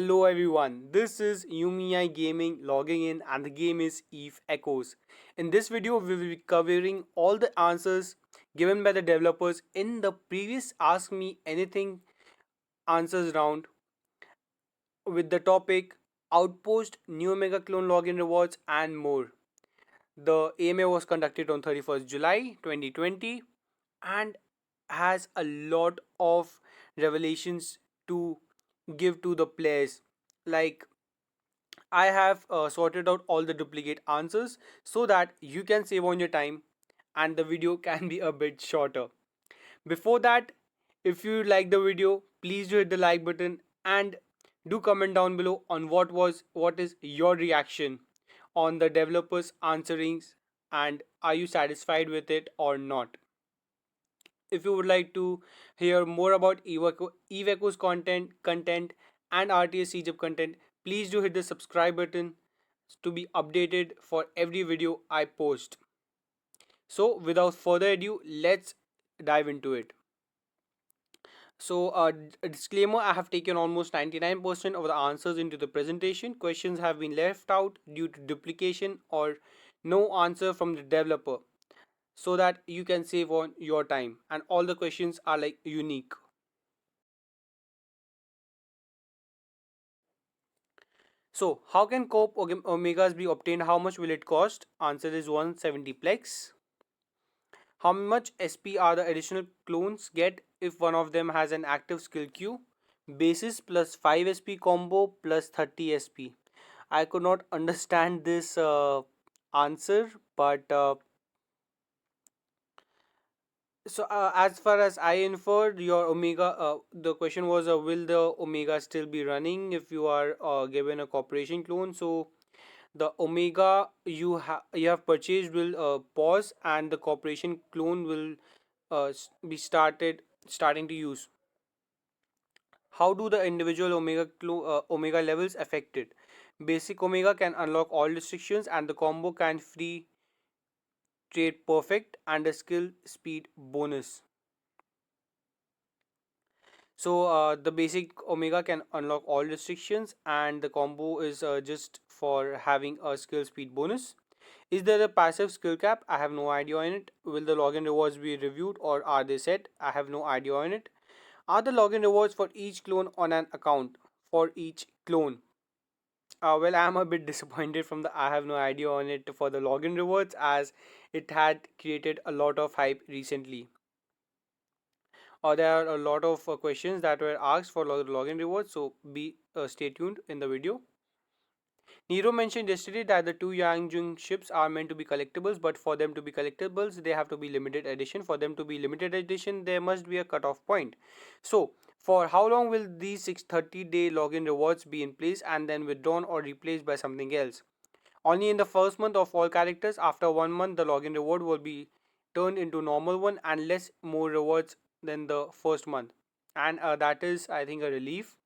Hello everyone, this is Yumi Gaming logging in and the game is Eve Echoes. In this video, we will be covering all the answers given by the developers in the previous Ask Me Anything answers round with the topic Outpost, New Omega Clone Login Rewards and more. The AMA was conducted on 31st July 2020 and has a lot of revelations to give to the players. Like I have sorted out all the duplicate answers so that you can save on your time and the video can be a bit shorter. Before that, if you like the video, please do hit the like button and do comment down below on what is your reaction on the developers answerings and are you satisfied with it or not. If you would like to hear more about Eveco's content and RTS CJIP content, please do hit the subscribe button to be updated for every video I post. So, without further ado, let's dive into it. So, a disclaimer, I have taken almost 99% of the answers into the presentation. Questions have been left out due to duplication or no answer from the developer so that you can save on your time and all the questions are like unique. So, how can cope omegas be obtained? How much will it cost? Answer is 170 plex. How much SP are the additional clones get if one of them has an active skill queue? Basis plus 5 SP combo plus 30 SP. I could not understand this answer, but as far as I inferred, your Omega, the question was, will the Omega still be running if you are given a corporation clone? So the Omega you have purchased will pause, and the corporation clone will be starting to use. How do the individual Omega levels affect it? Basic Omega can unlock all restrictions, and the combo can free trade perfect and a skill speed bonus. So the basic Omega can unlock all restrictions and the combo is just for having a skill speed bonus. Is there a passive skill cap? I have no idea on it. Will the login rewards be reviewed or are they set? I have no idea on it. Are the login rewards for each clone on an account? For each clone? Well, I'm a bit disappointed from the I have no idea on it for the login rewards as it had created a lot of hype recently. There are a lot of questions that were asked for login rewards, so be stay tuned in the video. Nero mentioned yesterday that the two Yangjung ships are meant to be collectibles, but for them to be collectibles, they have to be limited edition. For them to be limited edition, there must be a cutoff point. So, for how long will these 630-day login rewards be in place and then withdrawn or replaced by something else? Only in the first month of all characters. After 1 month, the login reward will be turned into normal one and less more rewards than the first month. And that is, I think, a relief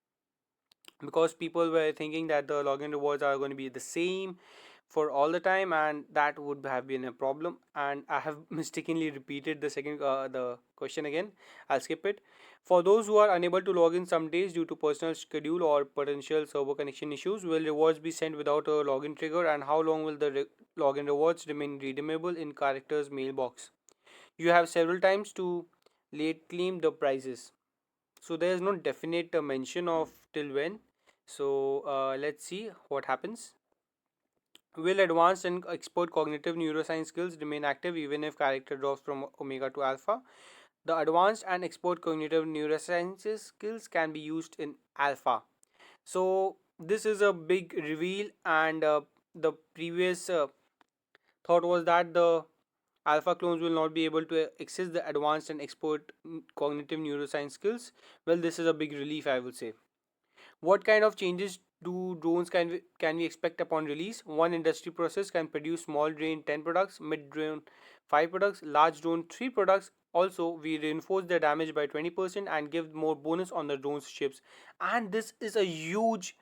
because people were thinking that the login rewards are going to be the same for all the time and that would have been a problem, and I have mistakenly repeated the question again. I'll skip it. For those who are unable to log in some days due to personal schedule or potential server connection issues, will rewards be sent without a login trigger, and how long will the login rewards remain redeemable in characters mailbox? You have several times to late claim the prizes, so there is no definite mention of till when. So let's see what happens. Will advanced and expert cognitive neuroscience skills remain active even if character drops from Omega to Alpha? The advanced and expert cognitive neurosciences skills can be used in Alpha. So this is a big reveal, and the previous thought was that the Alpha clones will not be able to access the advanced and expert cognitive neuroscience skills. Well, this is a big relief, I would say. What kind of changes do drones can we expect upon release? One industry process can produce small drone 10 products, mid drone 5 products, large drone 3 products. Also, we reinforce the damage by 20% and give more bonus on the drone's ships. And this is a huge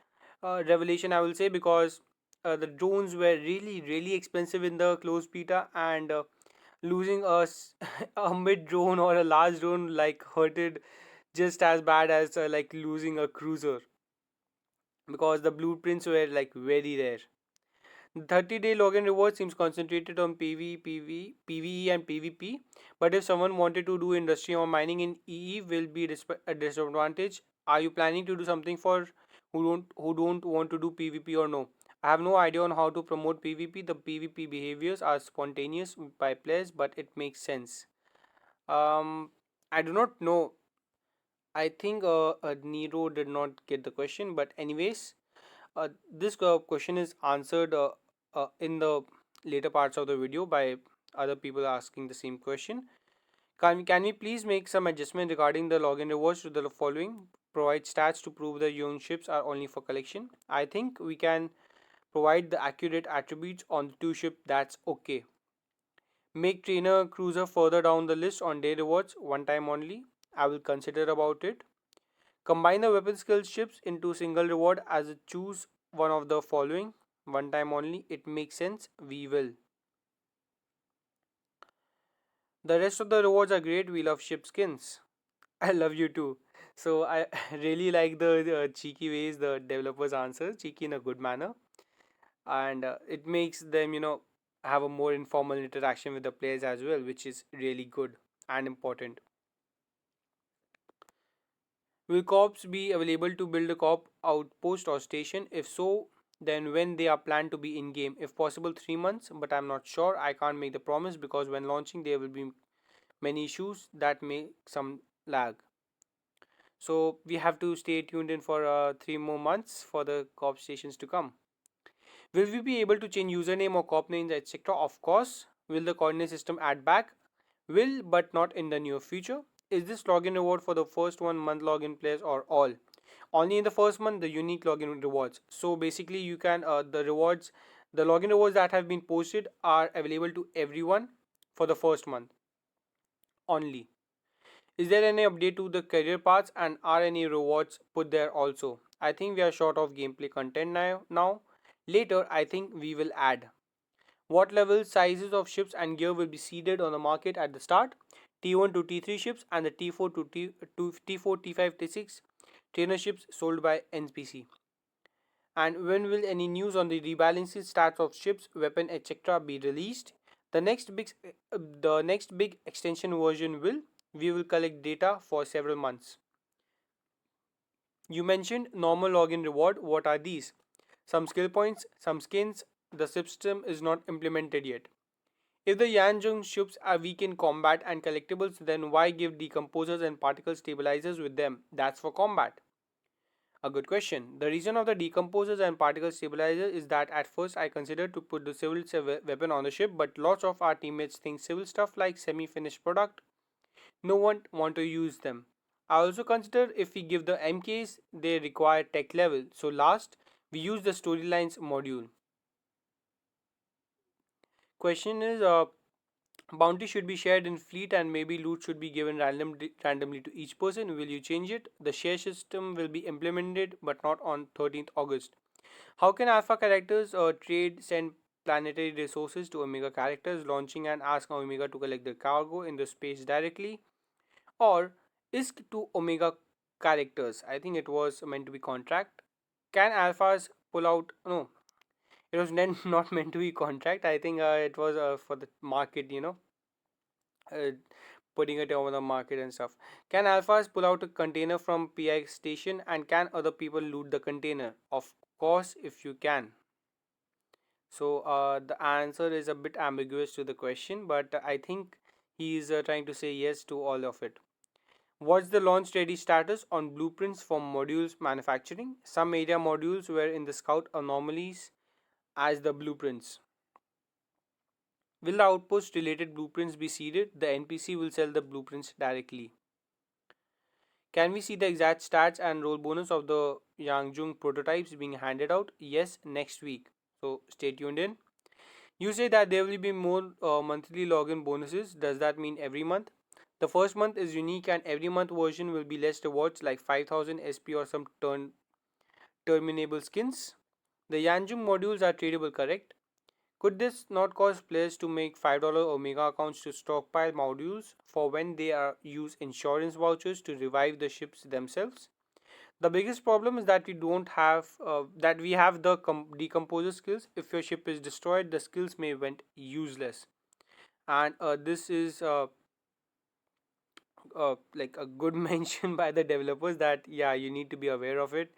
revelation, I will say, because the drones were really expensive in the closed beta, and losing a mid drone or a large drone like hurted just as bad as like losing a cruiser. because the blueprints were like very rare. The 30-day login reward seems concentrated on PvE, and PvP. But if someone wanted to do industry or mining in EE, will be a disadvantage. Are you planning to do something for who don't want to do PvP or no? I have no idea on how to promote PvP. The PvP behaviors are spontaneous by players, but it makes sense. I do not know. I think Nero did not get the question, but anyways, this question is answered in the later parts of the video by other people asking the same question. Can we please make some adjustment regarding the login rewards to the following? Provide stats to prove the young ships are only for collection. I think we can provide the accurate attributes on the two ship. That's okay. Make trainer cruiser further down the list on day rewards one time only. I will consider about it. Combine the weapon skill ships into single reward as a choose one of the following. One time only. It makes sense. We will. The rest of the rewards are great. We love ship skins. I love you too. So I really like the cheeky ways the developers answer, cheeky in a good manner, and it makes them have a more informal interaction with the players as well, which is really good and important. Will co-ops be available to build a co-op outpost or station? If so, then when they are planned to be in game? If possible, 3 months, but I'm not sure. I can't make the promise because when launching, there will be many issues that may some lag. So we have to stay tuned in for 3 more months for the co-op stations to come. Will we be able to change username or co-op names, etc.? Of course. Will the coordinate system add back? Will, but not in the near future. Is this login reward for the first 1 month login players or all? Only in the first month the unique login rewards. So basically you can the login rewards that have been posted are available to everyone for the first month only. Is there any update to the career paths and are any rewards put there also? I think we are short of gameplay content now. Later I think we will add. What level sizes of ships and gear will be seeded on the market at the start? T1 to T3 ships and the T4 to T4, T5, T6 trainer ships sold by NPC. And when will any news on the rebalancing stats of ships, weapon, etc. be released? The next big extension version will we will collect data for several months. You mentioned normal login reward. What are these? Some skill points, some skins. The system is not implemented yet. If the Yanjung ships are weak in combat and collectibles, then why give decomposers and particle stabilizers with them? That's for combat. A good question. The reason of the decomposers and particle stabilizer is that at first I considered to put the civil weapon on the ship, but lots of our teammates think civil stuff like semi-finished product. No one want to use them. I also consider if we give the MKs, they require tech level. So last, we use the storylines module. Question is, bounty should be shared in fleet and maybe loot should be given randomly to each person. Will you change it? The share system will be implemented but not on 13th August. How can alpha characters trade send planetary resources to omega characters launching and ask omega to collect the cargo in the space directly? Or ISK to omega characters? I think it was meant to be contract. Can alphas pull out? No, it was not meant to be contract. I think it was for the market, uh, putting it over the market and stuff. Can alphas pull out a container from PI station and can other people loot the container? Of course, if you can. So the answer is a bit ambiguous to the question, but I think he is trying to say yes to all of it. What's the launch ready status on blueprints for modules manufacturing? Some area modules were in the scout anomalies as the blueprints. Will the outpost related blueprints be seeded? The NPC will sell the blueprints directly. Can we see the exact stats and role bonus of the Yangjung prototypes being handed out? Yes, next week. So stay tuned in. You say that there will be more monthly login bonuses. Does that mean every month? The first month is unique and every month version will be less rewards like 5000 SP or some terminable skins. The Yanjung modules are tradable, correct? Could this not cause players to make $5 Omega accounts to stockpile modules for when they are use insurance vouchers to revive the ships themselves? The biggest problem is that we don't have that we have the decomposer skills. If your ship is destroyed, the skills may went useless, and this is like a good mention by the developers that yeah, you need to be aware of it,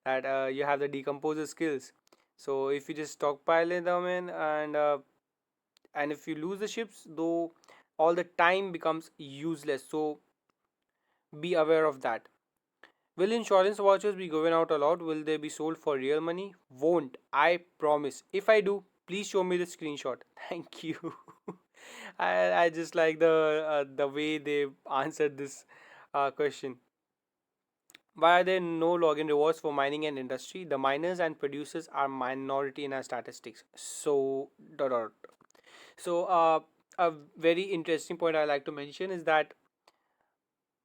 that you have the decomposer skills. So if you just stockpile them in, and if you lose the ships, though, all the time becomes useless. So be aware of that. Will insurance vouchers be given out a lot? Will they be sold for real money? Won't. I promise. If I do, please show me the screenshot. Thank you. I just like the way they answered this question. Why are there no login rewards for mining and industry? The miners and producers are minority in our statistics. So, dot, dot. So, a very interesting point I like to mention is that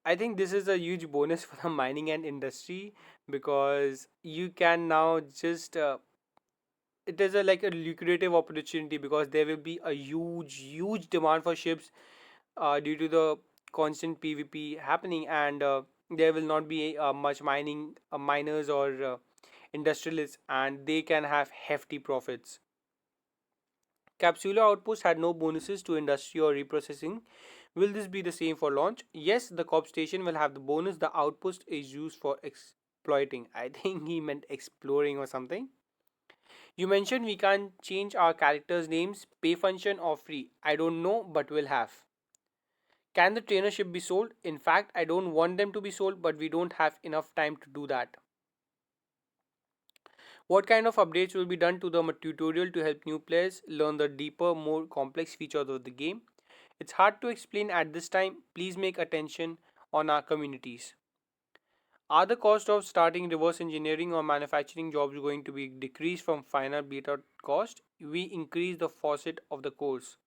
I think this is a huge bonus for the mining and industry, because you can now just it is a like a lucrative opportunity, because there will be a huge demand for ships due to the constant PvP happening, and there will not be much miners or industrialists, and they can have hefty profits. Capsula Outpost had no bonuses to industry or reprocessing. Will this be the same for launch? Yes, the COP station will have the bonus. The outpost is used for exploiting. I think he meant exploring or something. You mentioned we can change our characters' names, pay function or free. I don't know, but we'll have. Can the trainership be sold? In fact, I don't want them to be sold, but we don't have enough time to do that. What kind of updates will be done to the tutorial to help new players learn the deeper, more complex features of the game? It's hard to explain at this time. Please make attention on our communities. Are the cost of starting reverse engineering or manufacturing jobs going to be decreased from final beta cost? We increase the faucet of the course.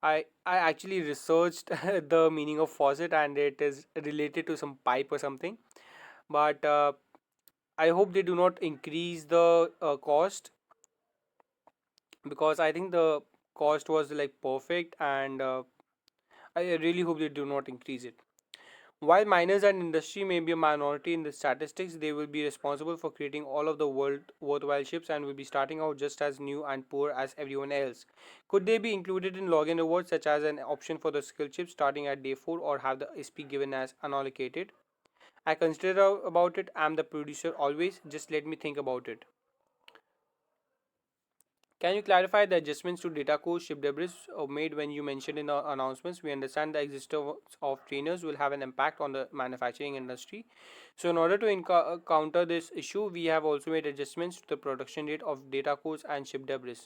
I actually researched the meaning of faucet, and it is related to some pipe or something. But I hope they do not increase the cost, because I think the cost was like perfect, and I really hope they do not increase it. While miners and industry may be a minority in the statistics, they will be responsible for creating all of the world worthwhile ships and will be starting out just as new and poor as everyone else. Could they be included in login rewards, such as an option for the skill chip starting at day 4, or have the SP given as unallocated? I consider about it. I'm the producer always. Just let me think about it. Can you clarify the adjustments to data core ship debris made when you mentioned in the announcements? We understand the existence of trainers will have an impact on the manufacturing industry. So, in order to counter this issue, we have also made adjustments to the production rate of data cores and ship debris.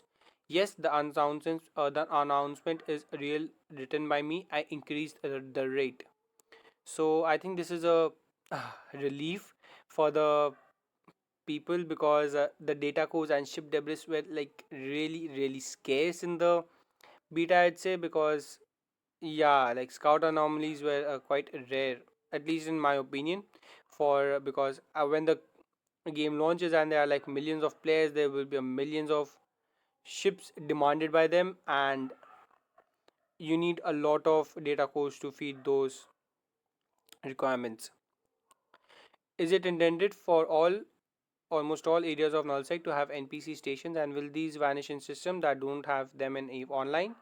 Yes, the announcement is real, written by me. I increased the rate. So, I think this is a relief for the people, because the data cores and ship debris were like really scarce in the beta, I'd say, because yeah, like scout anomalies were quite rare, at least in my opinion. For because when the game launches and there are like millions of players, there will be millions of ships demanded by them, and you need a lot of data cores to feed those requirements. Is it intended for almost all areas of nullsec to have NPC stations, and will these vanish in systems that don't have them in EVE Online?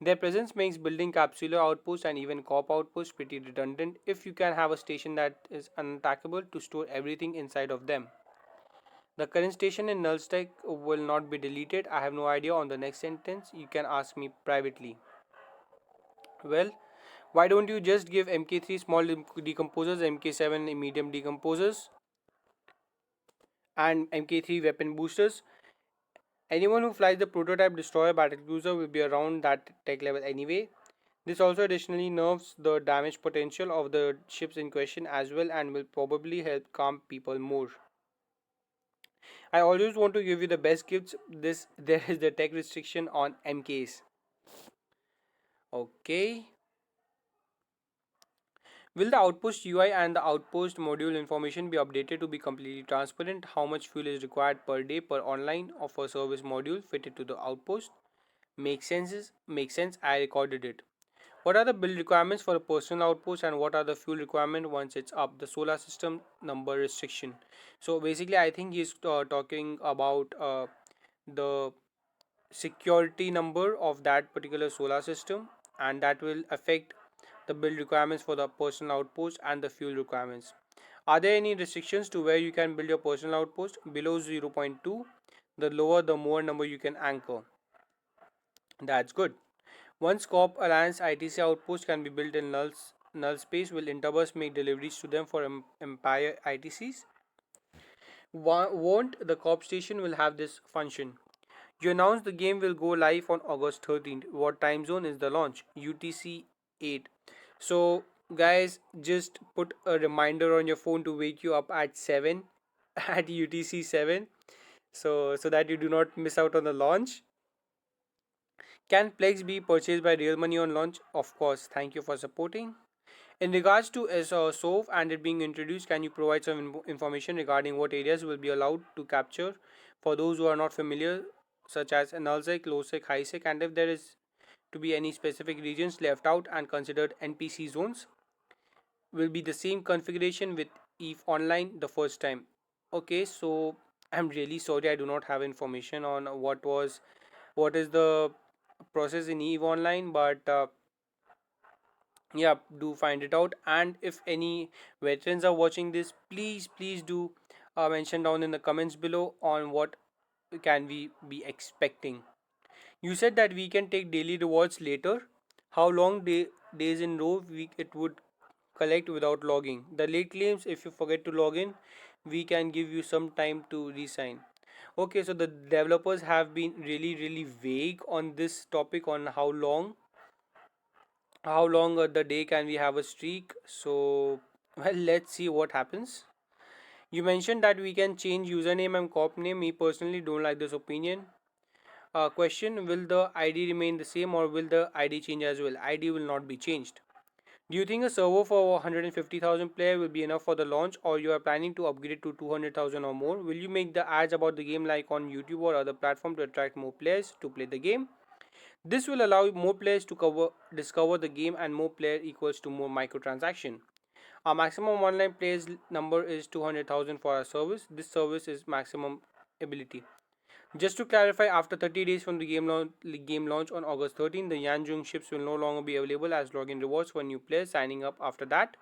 Their presence makes building capsular outposts and even cop outposts pretty redundant if you can have a station that is unattackable to store everything inside of them. The current station in nullsec will not be deleted. I have no idea on the next sentence. You can ask me privately. Well, why don't you just give MK3 small decomposers, MK7 medium decomposers, and MK3 weapon boosters? Anyone who flies the prototype destroyer battlecruiser will be around that tech level anyway. This also additionally nerfs the damage potential of the ships in question as well, and will probably help calm people more. I always want to give you the best gifts. This there is the tech restriction on MKs. Okay. Will the outpost UI and the outpost module information be updated to be completely transparent? How much fuel is required per day per online or for service module fitted to the outpost? Makes sense. Makes sense. I recorded it. What are the build requirements for a personal outpost and what are the fuel requirement once it's up? The solar system number restriction. So basically, I think he's talking about the security number of that particular solar system, and that will affect the build requirements for the personal outpost and the fuel requirements. Are there any restrictions to where you can build your personal outpost? Below zero point 0.2, the lower the more number you can anchor. That's good. One Scope Alliance ITC outpost can be built in null space. Will Interbus make deliveries to them for Empire ITCs? Won't the Corp station will have this function? You announced the game will go live on August 13th. What time zone is the launch? UTC 8. So, guys, just put a reminder on your phone to wake you up at 7 at UTC 7 so that you do not miss out on the launch. Can Plex be purchased by real money on launch? Of course. Thank you for supporting. In regards to SOV and it being introduced, can you provide some information regarding what areas will be allowed to capture for those who are not familiar, such as nullsec, lowsec, highsec, and if there is to be any specific regions left out and considered NPC zones? Will be the same configuration with EVE Online the first time. Okay, so I'm really sorry I do not have information on what is the process in EVE Online, but yeah, do find it out. And if any veterans are watching this, please do mention down in the comments below on what can we be expecting. You said that we can take daily rewards later. How long days in row it would collect without logging? The late claims, if you forget to log in, we can give you some time to resign. Okay, so the developers have been really vague on this topic on how long the day can we have a streak. So well, let's see what happens. You mentioned that we can change username and corp name. Me personally don't like this opinion. Question: will the id remain the same or will the id change as well? Id will not be changed. Do you think a server for 150,000 player will be enough for the launch, or you are planning to upgrade to 200,000 or more? Will you make the ads about the game like on YouTube or other platform to attract more players to play the game? This will allow more players to discover the game, and more player equals to more microtransaction. Our maximum online players number is 200,000 for our service. This service is maximum ability. Just to clarify, after 30 days from the game launch on August 13, the Yanjung ships will no longer be available as login rewards for new players signing up after that.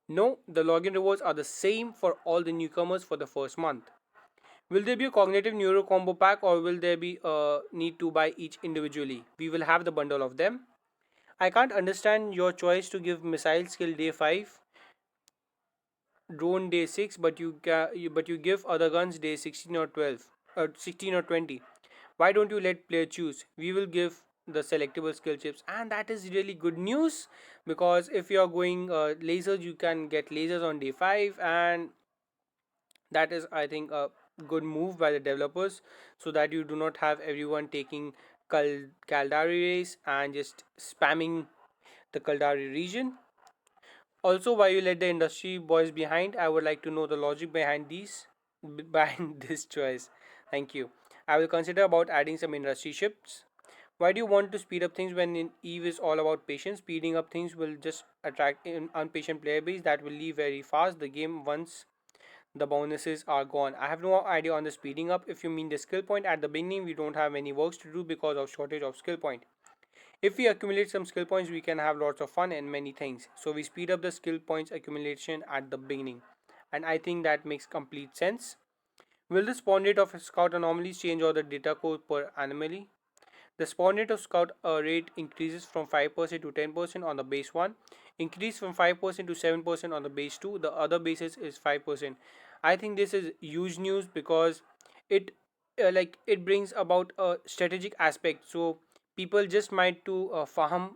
No, the login rewards are the same for all the newcomers for the first month. Will there be a cognitive neuro combo pack or will there be a need to buy each individually? We will have the bundle of them. I can't understand your choice to give missile skill day 5, drone day 6, but you give other guns day 16 or 12 or 16 or 20. Why don't you let player choose? We will give the selectable skill chips, and that is really good news because if you are going lasers, you can get lasers on day 5, and that is, I think, a good move by the developers so that you do not have everyone taking Kaldari race and just spamming the Kaldari region. Also, why you let the industry boys behind? I would like to know the logic behind this choice. Thank you. I will consider about adding some industry shifts. Why do you want to speed up things when in Eve is all about patience? Speeding up things will just attract an impatient player base that will leave very fast the game once the bonuses are gone. I have no idea on the speeding up. If you mean the skill point at the beginning, we don't have any works to do because of shortage of skill point. If we accumulate some skill points, we can have lots of fun and many things. So we speed up the skill points accumulation at the beginning. And I think that makes complete sense. Will the spawn rate of scout anomalies change or the data code per anomaly? The spawn rate of scout rate increases from 5% to 10% on the base 1, increase from 5% to 7% on the base 2, the other basis is 5%. I think this is huge news because it it brings about a strategic aspect. So people just might to farm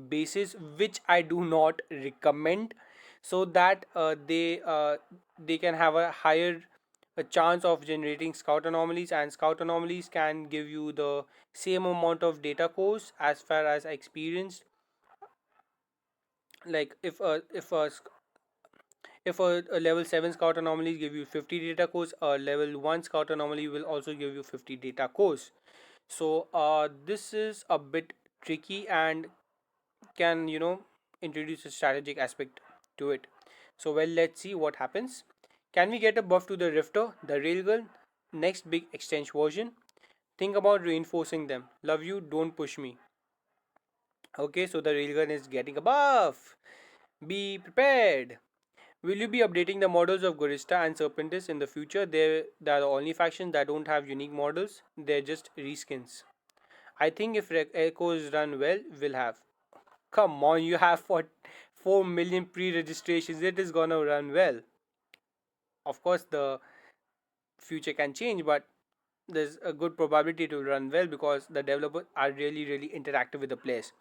basis, which I do not recommend, so that they can have a higher a chance of generating scout anomalies, and scout anomalies can give you the same amount of data cores as far as I experienced. Like if a level 7 scout anomaly give you 50 data cores, a level 1 scout anomaly will also give you 50 data cores. So this is a bit tricky, and can, introduce a strategic aspect to it. So, well, let's see what happens. Can we get a buff to the Rifter, the Railgun, next big extension version? Think about reinforcing them. Love you, don't push me. Okay, so the Railgun is getting a buff. Be prepared. Will you be updating the models of Gorista and Serpentis in the future? They are the only factions that don't have unique models. They're just reskins. I think if Echoes run well, we'll have. Come on, you have 4 million pre-registrations. It is gonna run well. Of course, the future can change, but there's a good probability to run well because the developers are really interactive with the players.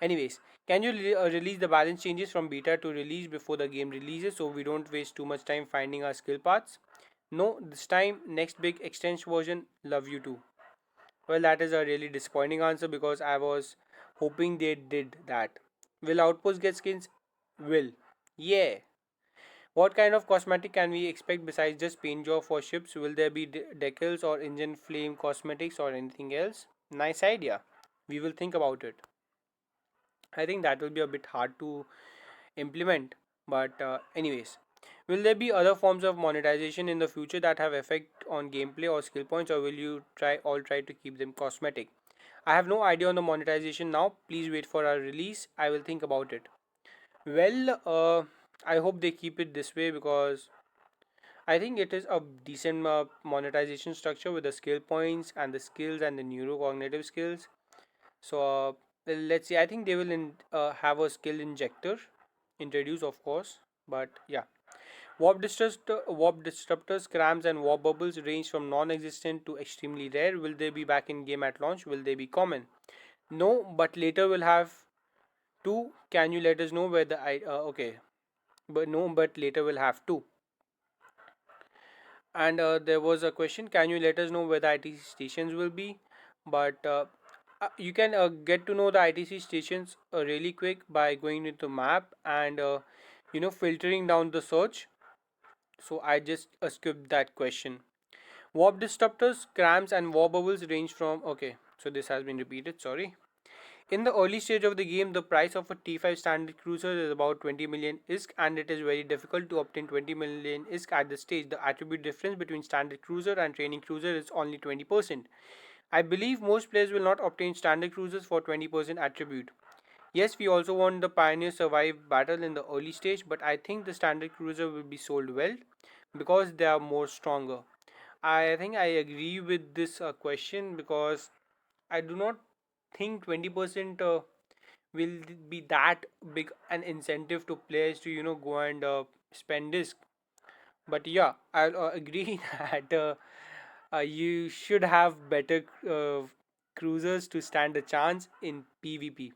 Anyways, can you release the balance changes from beta to release before the game releases so we don't waste too much time finding our skill paths? No, this time, next big extension version, love you too. Well, that is a really disappointing answer because I was hoping they did that. Will Outpost get skins? Will. Yeah. What kind of cosmetic can we expect besides just paint job for ships? Will there be decals or engine flame cosmetics or anything else? Nice idea. We will think about it. I think that will be a bit hard to implement, but anyways, will there be other forms of monetization in the future that have effect on gameplay or skill points, or will you try to keep them cosmetic? I have no idea on the monetization now. Please wait for our release. I will think about it. Well, I hope they keep it this way because I think it is a decent monetization structure with the skill points and the skills and the neurocognitive skills. So well, let's see. I think they will have a skill injector introduce, of course. But yeah, warp disruptors, crams, and warp bubbles range from non-existent to extremely rare. Will they be back in game at launch? Will they be common? No, but later we'll have two. Can you let us know where the okay? But no, but later we'll have two. And there was a question, can you let us know where the ITC stations will be? But you can get to know the ITC stations really quick by going into map and filtering down the search. So I just skipped that question. Warp disruptors, cramps, and warp bubbles range from, okay, so this has been repeated, sorry. In the early stage of the game, the price of a T5 standard cruiser is about 20 million ISK, and it is very difficult to obtain 20 million ISK at this stage. The attribute difference between standard cruiser and training cruiser is only 20%. I believe most players will not obtain standard cruisers for 20% attribute. Yes, we also want the Pioneer survive battle in the early stage, but I think the standard cruiser will be sold well because they are more stronger. I think I agree with this question because I do not think 20% will be that big an incentive to players to go and spend disc. But yeah, I'll agree that you should have better cruisers to stand a chance in PvP.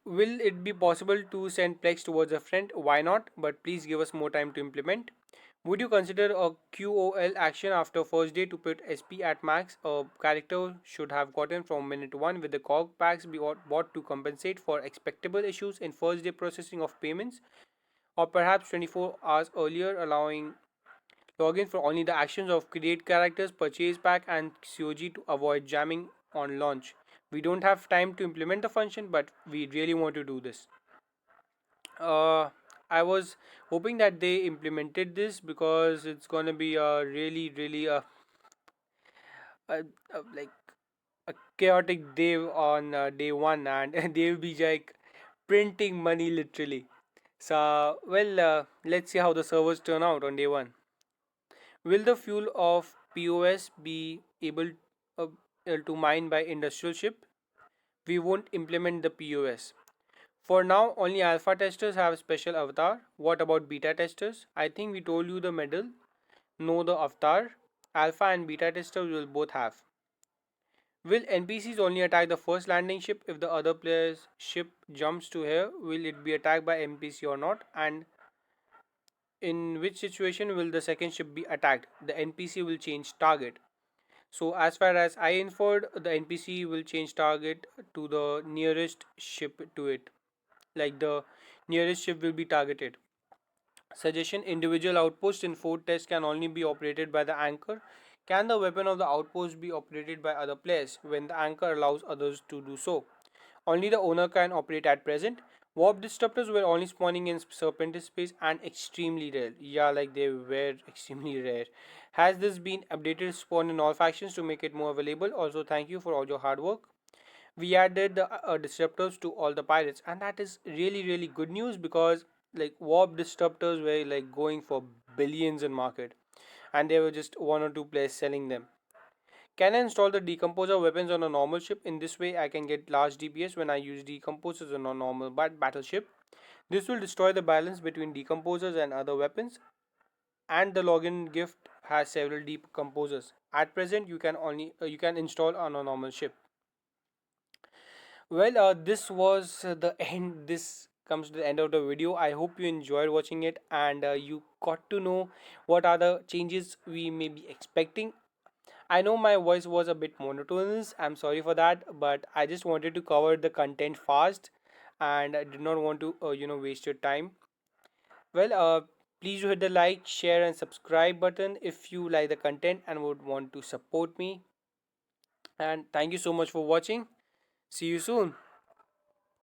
Will it be possible to send Plex towards a friend? Why not? But please give us more time to implement. Would you consider a QOL action after first day to put SP at max? A character should have gotten from minute 1 with the cog packs be bought to compensate for expectable issues in first day processing of payments, or perhaps 24 hours earlier, allowing login for only the actions of create characters, purchase pack, and COG to avoid jamming on launch. We don't have time to implement the function, but we really want to do this. uh, I was hoping that they implemented this because it's gonna be a really like a chaotic day on day one, and they'll be like printing money literally. So well, let's see how the servers turn out on day one. Will the fuel of POS be uh, to mine by industrial ship? We won't implement the POS. For now, only alpha testers have special avatar. What about beta testers? I think we told you the medal. No, the avatar. Alpha and beta testers will both have. Will NPCs only attack the first landing ship if the other player's ship jumps to here? Will it be attacked by NPC or not? And in which situation will the second ship be attacked? The NPC will change target. So as far as I inferred, the NPC will change target to the nearest ship to it. Like the nearest ship will be targeted. Suggestion, individual outposts in Fort test can only be operated by the anchor. Can the weapon of the outpost be operated by other players when the anchor allows others to do so? Only the owner can operate at present. Warp disruptors were only spawning in serpentis space and extremely rare. Yeah, like they were extremely rare. Has this been updated spawn in all factions to make it more available? Also, thank you for all your hard work. We added the disruptors to all the pirates, and that is really good news because like warp disruptors were like going for billions in market, and there were just one or two players selling them. Can I install the decomposer weapons on a normal ship? In this way I can get large DPS when I use decomposers on a normal battleship. This will destroy the balance between decomposers and other weapons, and the login gift has several decomposers. At present you can install on a normal ship. Well, this was the end. This comes to the end of the video. I hope you enjoyed watching it and you got to know what are the changes we may be expecting. I know my voice was a bit monotonous. I'm sorry for that, but I just wanted to cover the content fast and I did not want to, waste your time. Well, please do hit the like, share, and subscribe button if you like the content and would want to support me. And thank you so much for watching. See you soon.